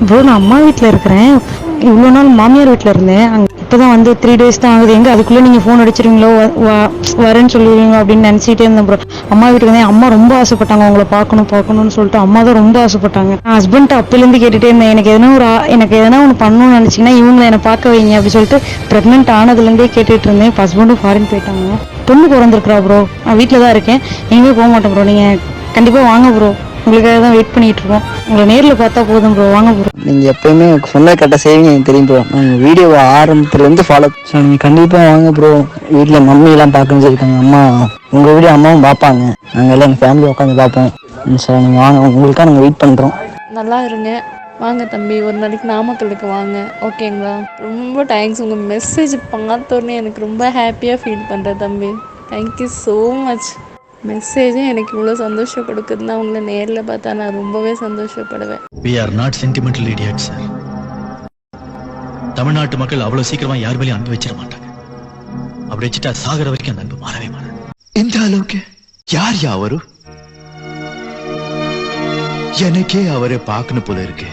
Bro நான் அம்மா வீட்டில் இருக்கிறேன். இவ்வளோ நாள் மாமியார் வீட்டில் இருந்தேன். அங்கே இப்போ தான் வந்து 3 டேஸ் தான் ஆகுது. எங்கே அதுக்குள்ளே நீங்கள் ஃபோன் அடிச்சிருவீங்களோ வரேன்னு சொல்லுவீங்களோ அப்படின்னு நினச்சிட்டே இருந்தேன் ப்ரோ. அம்மா வீட்டுக்கு வந்தேன். அம்மா ரொம்ப ஆசைப்பட்டாங்க உங்களை பார்க்கணும்னு சொல்லிட்டு. அம்மா தான் ரொம்ப ஆசைப்பட்டாங்க. நான் ஹஸ்பண்ட்ட அப்போலேருந்து கேட்டுகிட்டே இருந்தேன், எனக்கு எதனா ஒன்று பண்ணணும்னு நினச்சிங்கன்னா இவங்களை என்னை பார்க்க வைங்க அப்படி சொல்லிட்டு ப்ரெக்னென்ட் ஆனதுலேருந்தே கேட்டுட்டு இருந்தேன். இப்போ ஹஸ்பண்டும் ஃபாரின் போயிட்டாங்க. பொண்ணு பிறந்திருக்கிறா ப்ரோ. நான் வீட்டில் தான் இருக்கேன். எங்கேயும் போக மாட்டேன் ப்ரோ. நீங்கள் கண்டிப்பாக வாங்க ப்ரோ. உங்களுக்காக தான் வெயிட் பண்ணிட்டு இருக்கோம். உங்களை நேரில் பார்த்தா போதும் ப்ரோ. வாங்க ப்ரோ. நீங்கள் எப்போயுமே சொன்ன கரெக்டாக செய்வீங்க எனக்கு தெரியும் ப்ரோ. நாங்கள் வீடியோவை ஆரம்பத்துலேருந்து ஃபாலோ ஸோ நீங்கள் கண்டிப்பாக வாங்க ப்ரோ. வீட்டில் மம்மியெல்லாம் பார்க்கணும்னு சொல்லியிருக்காங்க. அம்மா உங்கள் வீடியோ அம்மாவும் பார்ப்பாங்க. நாங்கள் எல்லாம் எங்கள் ஃபேமிலி உட்காந்து பார்ப்போம். ஸோ நீங்கள் வாங்க, உங்களுக்காக நாங்கள் வெயிட் பண்ணுறோம். நல்லா இருங்க. வாங்க தம்பி, ஒரு நாளைக்கு நாமக்கலுக்கு வாங்க, ஓகேங்களா? ரொம்ப தேங்க்ஸ். உங்கள் மெசேஜ் பார்த்தோன்னே எனக்கு ரொம்ப ஹாப்பியாக ஃபீல் பண்ணுறேன் தம்பி. Thank you so much. மெசேஜும் எனக்கு இவ்வளோ சந்தோஷம் கொடுக்குதுன்னா உங்களை நேரில் பார்த்தா நான் ரொம்பவே சந்தோஷப்படுவேன். We are not sentimental idiots, sir. தமிழ்நாட்டு மக்கள் அவ்வளவு சீக்கிரமா யார் மேலேயும் அன்பு வச்சிட மாட்டாங்க. அப்படி வச்சுட்டா சாகர வரைக்கும் அந்த அன்பு மாறவே மாறாது. இந்த அளவுக்கு யார் அவரு? எனக்கே அவரை பார்க்கணும் போல இருக்கு.